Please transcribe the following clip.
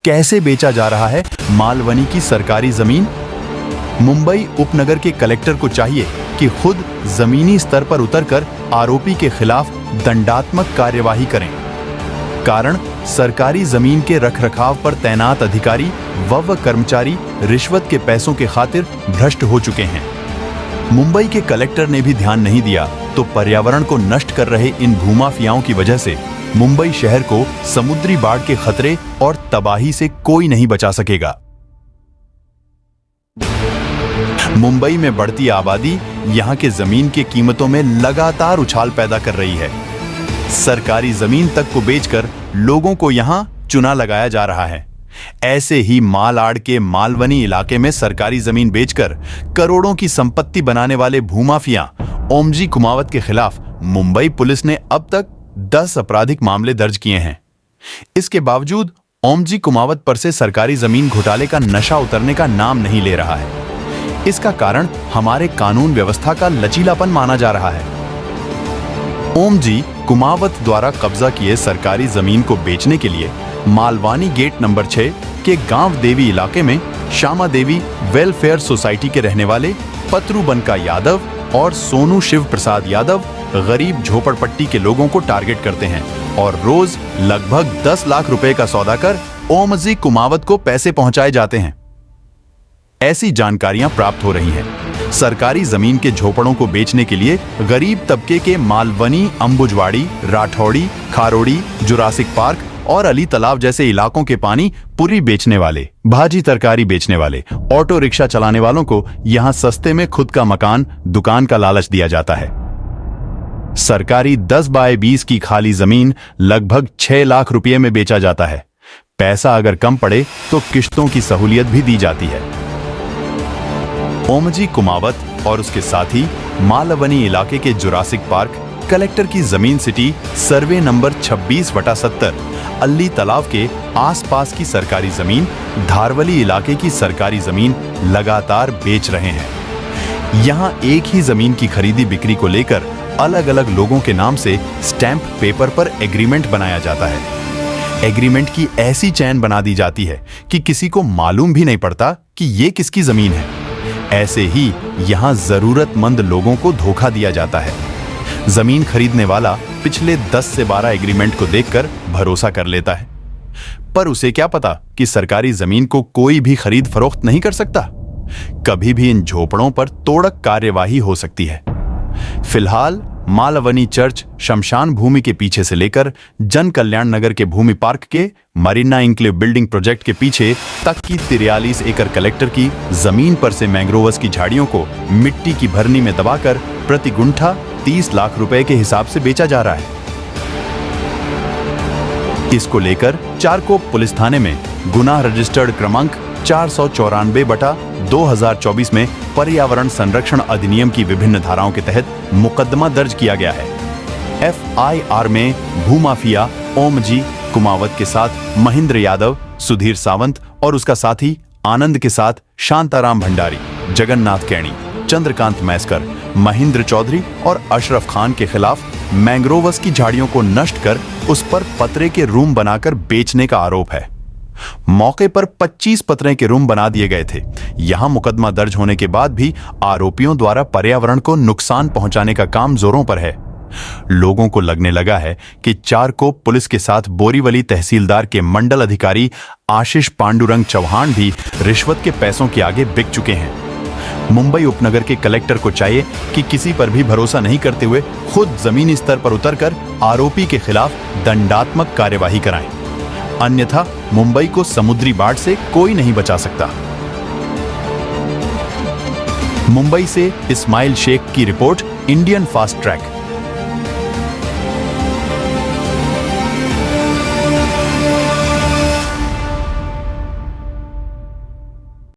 कैसे बेचा जा रहा है मालवनी की सरकारी जमीन? मुंबई उपनगर के कलेक्टर को चाहिए कि खुद जमीनी स्तर पर उतरकर आरोपी के खिलाफ दंडात्मक कार्यवाही करें। कारण सरकारी जमीन के रखरखाव पर तैनात अधिकारी व कर्मचारी रिश्वत के पैसों के खातिर भ्रष्ट हो चुके हैं। मुंबई के कलेक्टर ने भी ध्यान नहीं दिया तो पर्यावरण को नष्ट कर रहे इन भूमाफियाओं की वजह से मुंबई शहर को समुद्री बाढ़ के खतरे और तबाही से कोई नहीं बचा सकेगा। मुंबई में बढ़ती आबादी यहां के जमीन की कीमतों में लगातार उछाल पैदा कर रही है। सरकारी जमीन तक को बेचकर लोगों को यहां चुना लगाया जा रहा है। ऐसे ही मालाड के मालवनी इलाके में सरकारी जमीन बेचकर करोड़ों की संपत्ति बनाने वाले भूमाफिया ओमजी कुमावत के खिलाफ मुंबई पुलिस ने अब तक 10 आपराधिक मामले दर्ज किए हैं। इसके बावजूद ओमजी कुमावत पर से सरकारी जमीन घोटाले का नशा उतरने का नाम नहीं ले रहा है। इसका कारण हमारे कानून व्यवस्था का लचीलापन माना जा रहा है। ओमजी कुमावत द्वारा कब्जा किए सरकारी जमीन को बेचने के लिए मालवानी गेट नंबर 6 के गांव देवी इलाके में श्यामा देवी वेलफेयर सोसाइटी के रहने वाले पतरू बनका यादव और सोनू शिव प्रसाद यादव गरीब झोपड़पट्टी के लोगों को टारगेट करते हैं और रोज लगभग 10 लाख रुपए का सौदा कर ओमजी कुमावत को पैसे पहुंचाए जाते हैं। ऐसी जानकारियां प्राप्त हो रही हैं। सरकारी जमीन के झोपड़ों को बेचने के लिए गरीब तबके के मालवनी, अंबुजवाड़ी, राठौड़ी, खारोड़ी, जुरासिक पार्क और अली तालाब जैसे इलाकों के पानी पूरी बेचने वाले, भाजी तरकारी बेचने वाले, ऑटो रिक्शा चलाने वालों को यहां सस्ते में खुद का मकान, दुकान का लालच दिया जाता है। सरकारी 10 बाय 20 की खाली जमीन लगभग 6 लाख रुपए में बेचा जाता है। पैसा अगर कम पड़े तो किश्तों की सहूलियत भी दी जाती है। ओमजी कुमावत और उसके साथी मालवनी इलाके के जुरासिक पार्क, कलेक्टर की जमीन सिटी सर्वे नंबर 26/70, अली तालाब के आसपास की सरकारी जमीन, धारवली इलाके की सरकारी जमीन लगातार बेच रहे हैं। यहां एक ही जमीन की खरीदी बिक्री को लेकर अलग अलग लोगों के नाम से स्टैंप पेपर पर एग्रीमेंट बनाया जाता है। एग्रीमेंट की ऐसी चैन बना दी जाती है कि किसी को मालूम भी नहीं पड़ता कि ये किसकी जमीन है। ऐसे ही यहां जरूरतमंद लोगों को धोखा दिया जाता है। जमीन खरीदने वाला पिछले 10 से 12 एग्रीमेंट को देखकर भरोसा कर लेता है, पर उसे क्या पता कि सरकारी जमीन को कोई भी खरीद फरोख्त नहीं कर सकता। कभी भी इन झोपड़ों पर तोड़क कार्यवाही हो सकती है। फिलहाल मालवनी चर्च शमशान भूमि के पीछे से लेकर जन कल्याण नगर के भूमि पार्क के मरीना इंक्लेव बिल्डिंग प्रोजेक्ट के पीछे तक की 43 एकड़ कलेक्टर की जमीन पर से मैंग्रोव्स की झाड़ियों को मिट्टी की भरनी में दबाकर प्रति गुंठा 30 लाख रुपए के हिसाब से बेचा जा रहा है। इसको लेकर चारकोप पुलिस थाने में गुनाह रजिस्टर्ड क्रमांक 494/2024 में पर्यावरण संरक्षण अधिनियम की विभिन्न धाराओं के तहत मुकदमा दर्ज किया गया है। FIR में भूमाफिया ओमजी कुमावत के साथ महेंद्र यादव, सुधीर सावंत और उसका साथी आनंद के साथ शांताराम भंडारी, जगन्नाथ कैणी, चंद्रकांत मैस्कर, महेंद्र चौधरी और अशरफ खान के खिलाफ मैंग्रोव्स की झाड़ियों को नष्ट कर उस पर पतरे के रूम बनाकर बेचने का आरोप है। मौके पर 25 पतरे के रूम बना दिए गए थे। यहां मुकदमा दर्ज होने के बाद भी आरोपियों द्वारा पर्यावरण को नुकसान पहुंचाने का काम जोरों पर है। लोगों को लगने लगा है कि चारकोप पुलिस के साथ बोरीवली तहसीलदार के मंडल अधिकारी आशीष पांडुरंग चौहान भी रिश्वत के पैसों के आगे बिक चुके हैं। मुंबई उपनगर के कलेक्टर को चाहिए कि किसी पर भी भरोसा नहीं करते हुए खुद जमीनी स्तर पर उतरकर आरोपी के खिलाफ दंडात्मक कार्यवाही कराएं। अन्यथा मुंबई को समुद्री बाढ़ से कोई नहीं बचा सकता। मुंबई से इस्माइल शेख की रिपोर्ट, इंडियन फास्ट ट्रैक।